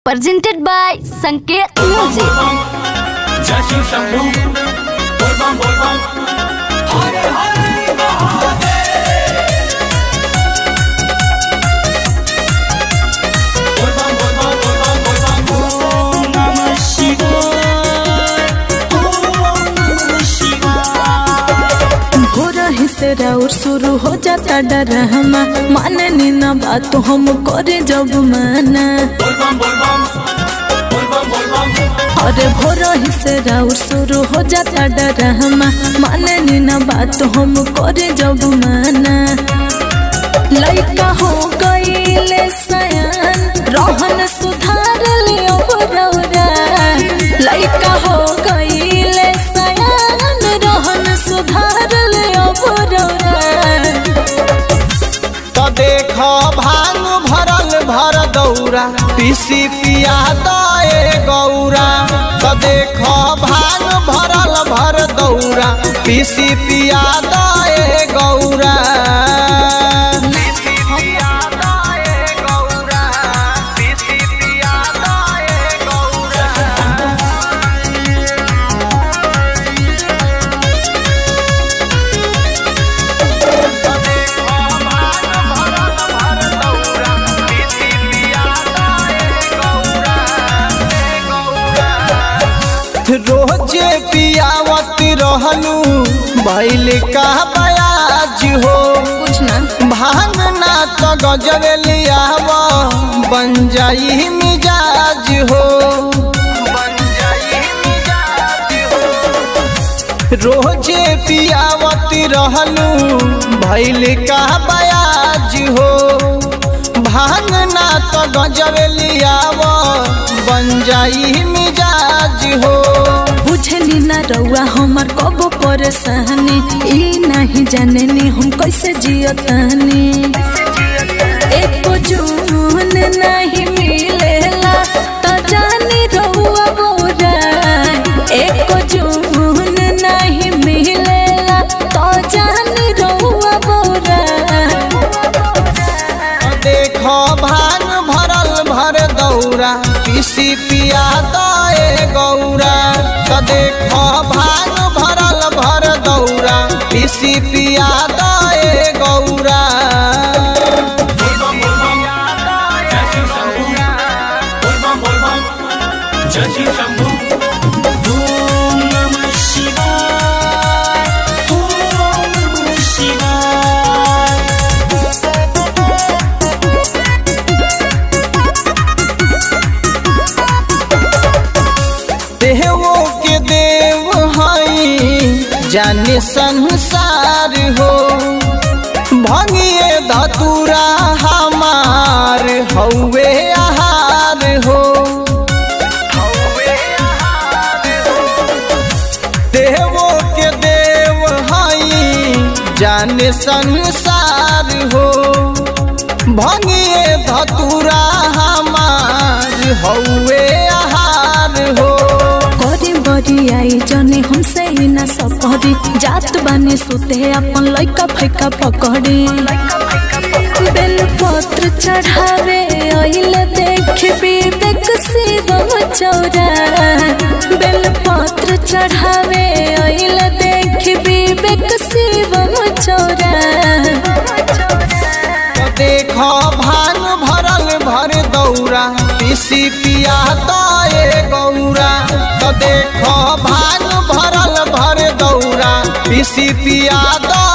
Presented by Sanket Music. जय शिव शंभू बोल बम हरे हरे महादेव बोल बम ओम नमः शिवाय ओम नमः शिवाय। भोरा हिस्सेरा और शुरू हो जाता डरमा माने नी ना बात हम करे जब माना बोल बम अरे भोरा हिस्सेरा और शुरू हो जाता डरमा माने नी ना बात हम करे जब माना लइका हो गईले सयान रोहन सुधार लियो बरौरा लइका हो गईले सयान रोहन सुधार लियो बरौरा तो देखो भांग भरल भर दौरा पीसी पिया दए गौरा तो देखो भांग भरल भर दौरा पीसी पिया दए गौरा रोजे पियावत रहलू भैल का बयाज हो कुछ ना भांग ना तो गजबे लियाव बन जाई मिजाज हो रोजे पियावत रहलू भैल का बयाज हो भांग ना तो गजबे लियाव बन जाई मिजाज हो बुझली ना रउआ हमार कबो परेशानी ई नहीं जाने नी हम कैसे जियतानी एको जुनून नहीं मिलेला त जानी रउआ बोरा एको जुनून नहीं मिलेला त जानी रउआ बोरा देखो भांग भरल भर दौरा पीसी पिया दए गौरा तो देखो भांग भरल भर दौरा पीसी पिया दए गौरा जय शिव शंभू बोल बम जय शिव शंभू ओम नमः शिवाय ओम नमः शिवाय। देवो के देव हई जाने संसार हो भंगिए धतुरा हमार हौवे आहार हो देवो के देव हई जाने संसार हो भंगिए धतुरा हमार हौवे आहार हो करी बरी आई जने हमसे ही ना सपहरी जात बानी सुते अपन लइका फैका पकड़ी बेल पत्र चढ़ावे आइल देख विवेक शिवम चौरा बेल पत्र चढ़ावे आइल देख विवेक शिवम चौरा देखो भांग भरल भर दौरा पीसी पिया दए गौरा तो देखो भांग भरल भर दौरा पीसी पिया दए